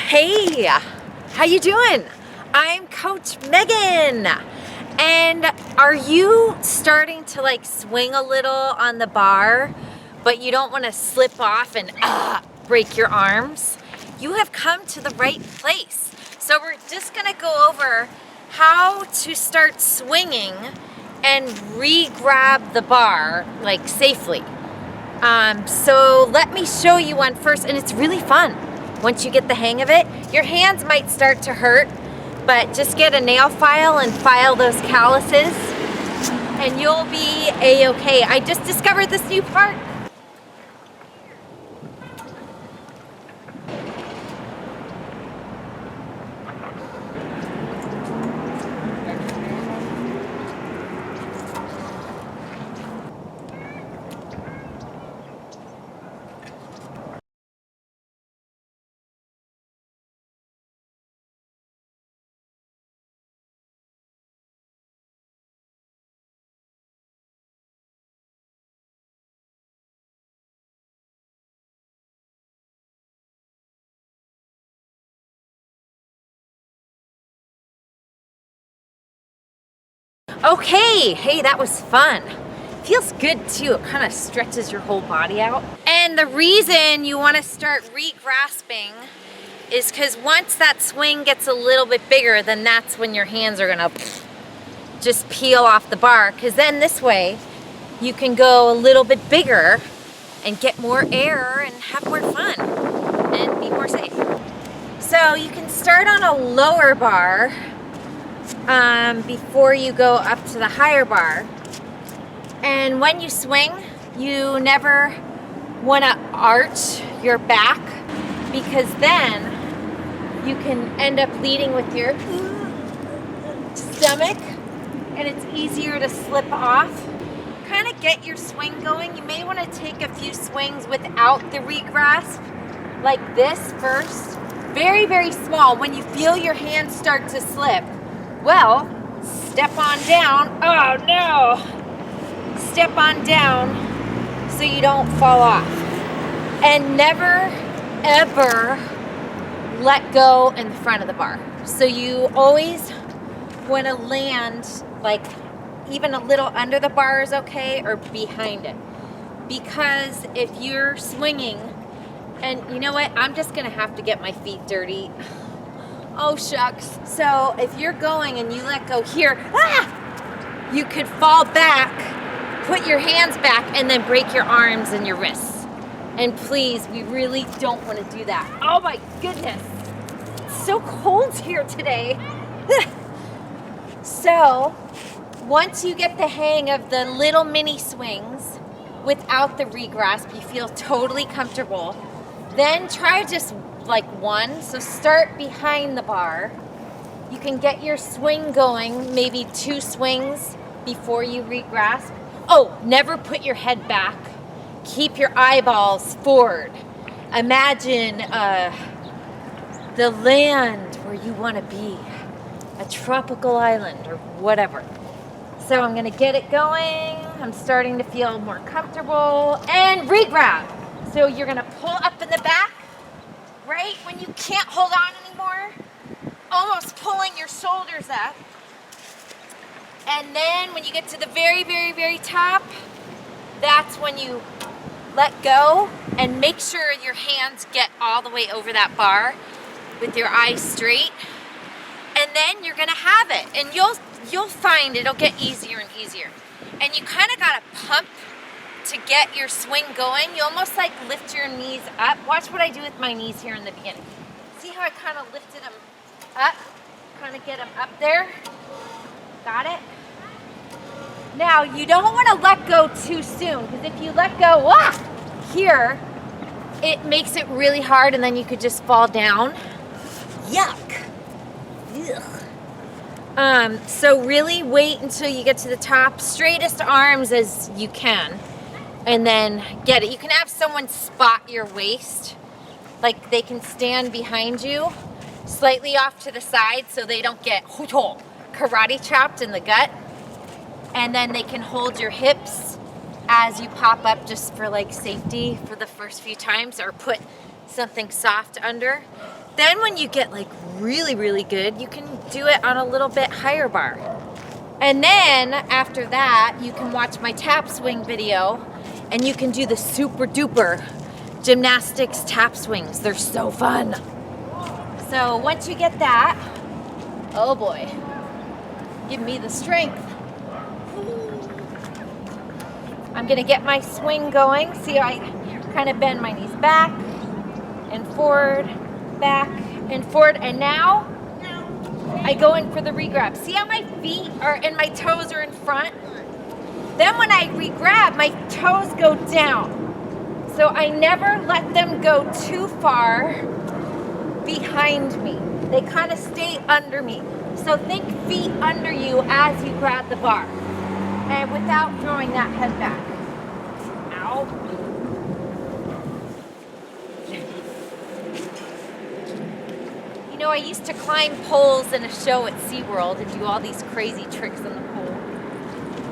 Hey, how you doing? I'm Coach Megan. And are you starting to like swing a little on the bar, but you don't want to slip off and break your arms? You have come to the right place. So we're just gonna go over how to start swinging and re-grab the bar like safely. So let me show you one first, and it's really fun. Once you get the hang of it, your hands might start to hurt, but just get a nail file and file those calluses and you'll be a-okay. I just discovered this new part. Okay, hey, that was fun. Feels good too, it kind of stretches your whole body out. And the reason you want to start re-grasping is because once that swing gets a little bit bigger, then that's when your hands are gonna just peel off the bar, because then this way you can go a little bit bigger and get more air and have more fun and be more safe. So you can start on a lower bar before you go up to the higher bar. And when you swing, you never want to arch your back, because then you can end up leading with your stomach and it's easier to slip off. Kind of get your swing going. You may want to take a few swings without the regrasp, like this first. Very, very small. When you feel your hands start to slip, well, step on down. Oh no! Step on down so you don't fall off. And never, ever let go in the front of the bar. So you always want to land like even a little under the bar is okay, or behind it. Because if you're swinging, and you know what, I'm just gonna have to get my feet dirty. Oh shucks. So if you're going and you let go here, you could fall back, put your hands back, and then break your arms and your wrists. And please, we really don't want to do that. Oh my goodness. It's so cold here today. So once you get the hang of the little mini swings without the regrasp, you feel totally comfortable, then try just like one. So start behind the bar. You can get your swing going, maybe 2 swings before you regrasp. Oh, never put your head back. Keep your eyeballs forward. Imagine the land where you want to be, a tropical island or whatever. So I'm gonna get it going. I'm starting to feel more comfortable. And regrab. So you're gonna pull up in the back, right when you can't hold on anymore, almost pulling your shoulders up. And then when you get to the very, very, very top, that's when you let go and make sure your hands get all the way over that bar with your eyes straight. And then you're gonna have it, and you'll find it'll get easier and easier. And you kind of gotta pump to get your swing going. You almost like lift your knees up. Watch what I do with my knees here in the beginning. See how I kind of lifted them up? Kind of get them up there. Got it? Now, you don't want to let go too soon, because if you let go here, it makes it really hard, and then you could just fall down. Yuck. Ugh. So really wait until you get to the top, straightest arms as you can, and then get it. You can have someone spot your waist, like they can stand behind you, slightly off to the side so they don't get karate chopped in the gut. And then they can hold your hips as you pop up, just for like safety for the first few times, or put something soft under. Then when you get like really, really good, you can do it on a little bit higher bar. And then after that, you can watch my tap swing video and you can do the super duper gymnastics tap swings. They're so fun. So once you get that, oh boy, give me the strength. I'm gonna get my swing going. See, I kind of bend my knees back and forward, back and forward, and now I go in for the regrab. See how my feet are and my toes are in front? Then when I regrab, my toes go down. So I never let them go too far behind me. They kind of stay under me. So think feet under you as you grab the bar. And without throwing that head back. Ow. You know, I used to climb poles in a show at SeaWorld and do all these crazy tricks on the pole.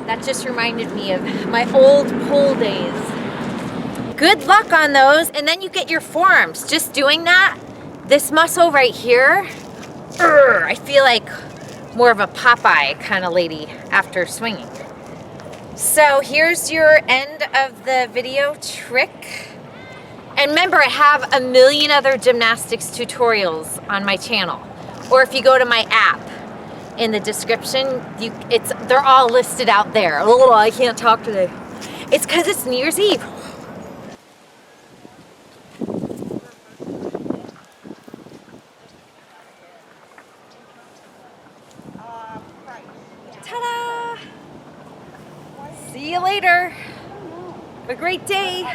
That just reminded me of my old pole days. Good luck on those, and then you get your forearms. Just doing that, this muscle right here, I feel like more of a Popeye kind of lady after swinging. So here's your end of the video trick. And remember, I have a million other gymnastics tutorials on my channel. Or if you go to my app in the description, they're all listed out there. Oh, I can't talk today. It's because it's New Year's Eve. Ta-da! See you later. Have a great day.